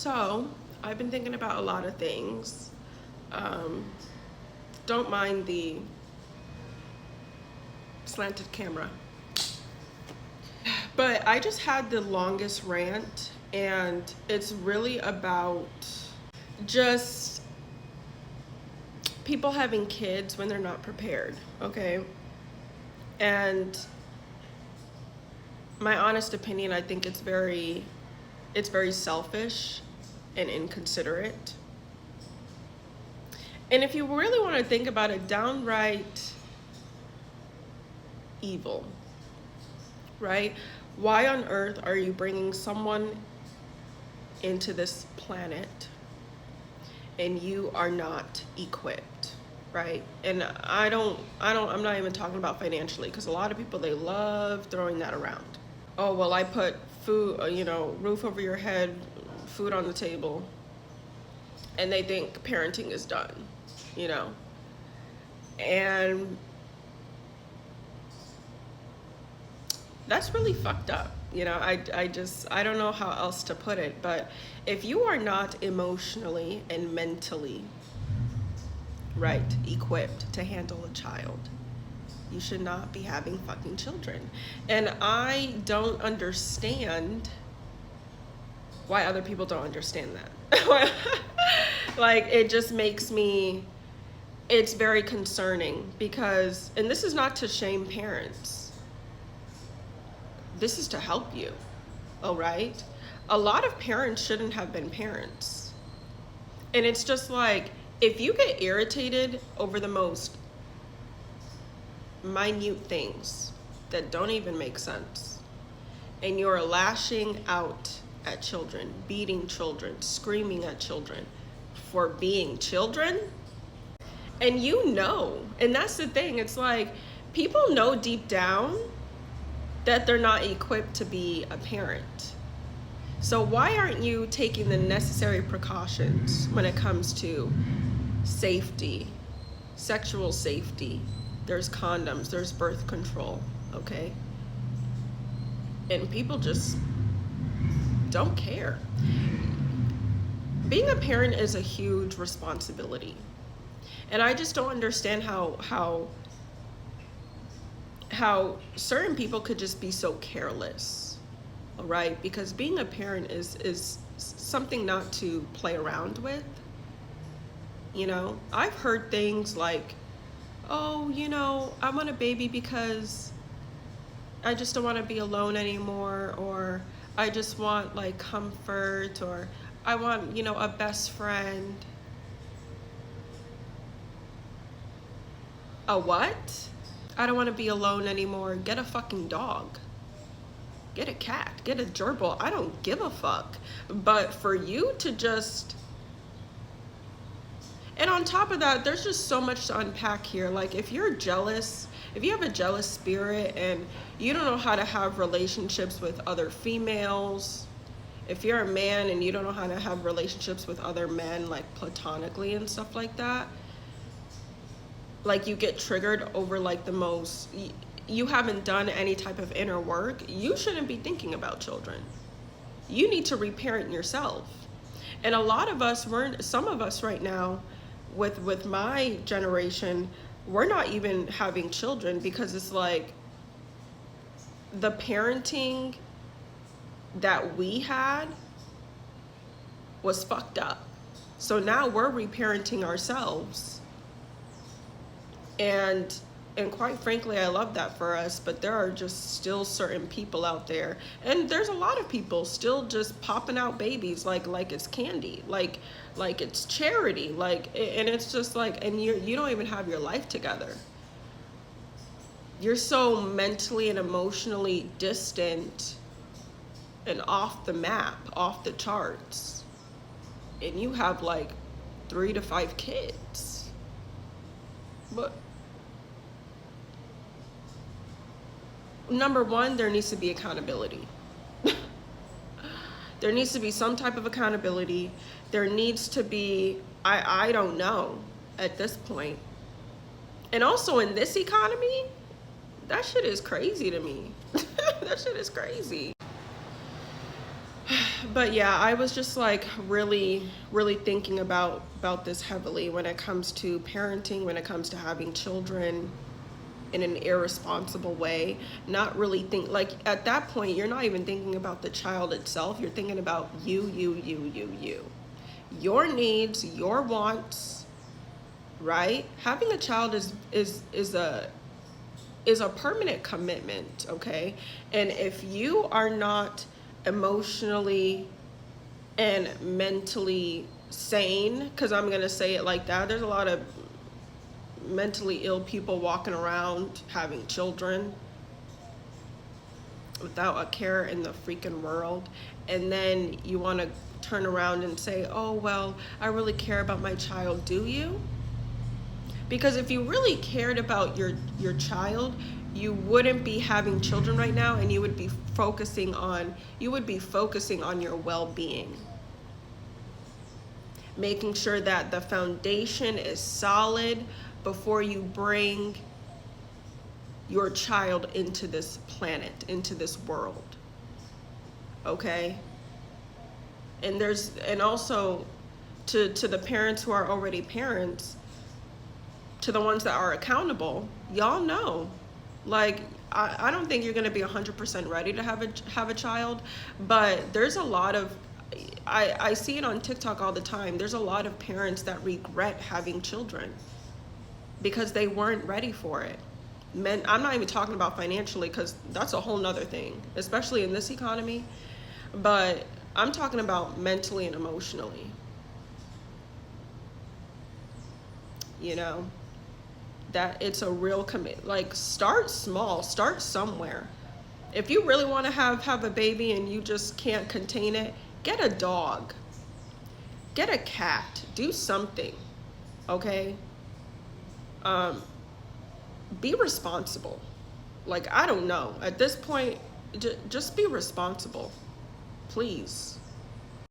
So, I've been thinking about a lot of things. Um, don't mind the slanted camera. But I just had the longest rant, and it's really about just people having kids when they're not prepared, okay? And my honest opinion, I think it's very selfish and inconsiderate. And if you really want to think about it, downright evil, right? Why on earth are you bringing someone into this planet and you are not equipped, right? And I'm not even talking about financially, because a lot of people, they love throwing that around. Oh, well, I put food, roof over your head, food on the table, and they think parenting is done, you know? And that's really fucked up. I don't know how else to put it, but if you are not emotionally and mentally right, equipped to handle a child, you should not be having fucking children. And I don't understand why other people don't understand that. Like, it just makes me, it's very concerning because, and this is not to shame parents, this is to help you, all right? A lot of parents shouldn't have been parents. And it's just like, if you get irritated over the most minute things that don't even make sense, and you're lashing out at children, beating children, screaming at children for being children, and and that's the thing, it's like, people know deep down that they're not equipped to be a parent. So why aren't you taking the necessary precautions when it comes to safety, sexual safety? There's condoms, there's birth control, okay? And people just don't care. Being a parent is a huge responsibility. And I just don't understand how certain people could just be so careless, all right? Because being a parent is something not to play around with. I've heard things like, oh, I want a baby because I just don't want to be alone anymore, or I just want like comfort, or I want, a best friend. A what? I don't want to be alone anymore. Get a fucking dog. Get a cat. Get a gerbil. I don't give a fuck. But for you to just... And on top of that, there's just so much to unpack here. Like, if you're jealous, if you have a jealous spirit and you don't know how to have relationships with other females, if you're a man and you don't know how to have relationships with other men, like platonically and stuff like that, like you get triggered over like the most, you haven't done any type of inner work, you shouldn't be thinking about children. You need to reparent yourself. And a lot of us, some of us right now, with my generation, we're not even having children because it's like the parenting that we had was fucked up. So now we're reparenting ourselves. And quite frankly, I love that for us, but there are just still certain people out there, and there's a lot of people still just popping out babies like it's candy, like it's charity, and it's just like, and you don't even have your life together. You're so mentally and emotionally distant and off the map, off the charts, and you have like 3 to 5 kids. But number one, there needs to be accountability. There needs to be some type of accountability. There needs to be, I don't know at this point. And also in this economy, that shit is crazy to me. That shit is crazy. But yeah, I was just like really thinking about this heavily when it comes to parenting, when it comes to having children in an irresponsible way. Not really think like at that point you're not even thinking about the child itself. You're thinking about you. Your needs, your wants, right? Having a child is a permanent commitment, okay? And if you are not emotionally and mentally sane, because I'm gonna say it like that, there's a lot of mentally ill people walking around having children without a care in the freaking world. And then you want to turn around and say, oh well, I really care about my child. Do you? Because if you really cared about your child, you wouldn't be having children right now, and you would be focusing on your well-being, making sure that the foundation is solid before you bring your child into this planet, into this world. Okay? And also to the parents who are already parents, to the ones that are accountable, y'all know, like, I don't think you're going to be 100% ready to have a child, but there's a lot of, I see it on TikTok all the time. There's a lot of parents that regret having children because they weren't ready for it. I'm not even talking about financially, because that's a whole nother thing, especially in this economy, but I'm talking about mentally and emotionally, you know? That it's a real commit. Like, start small, start somewhere. If you really want to have a baby and you just can't contain it, get a dog, get a cat, do something. Okay? Be responsible. Like, I don't know, at this point, just be responsible, please.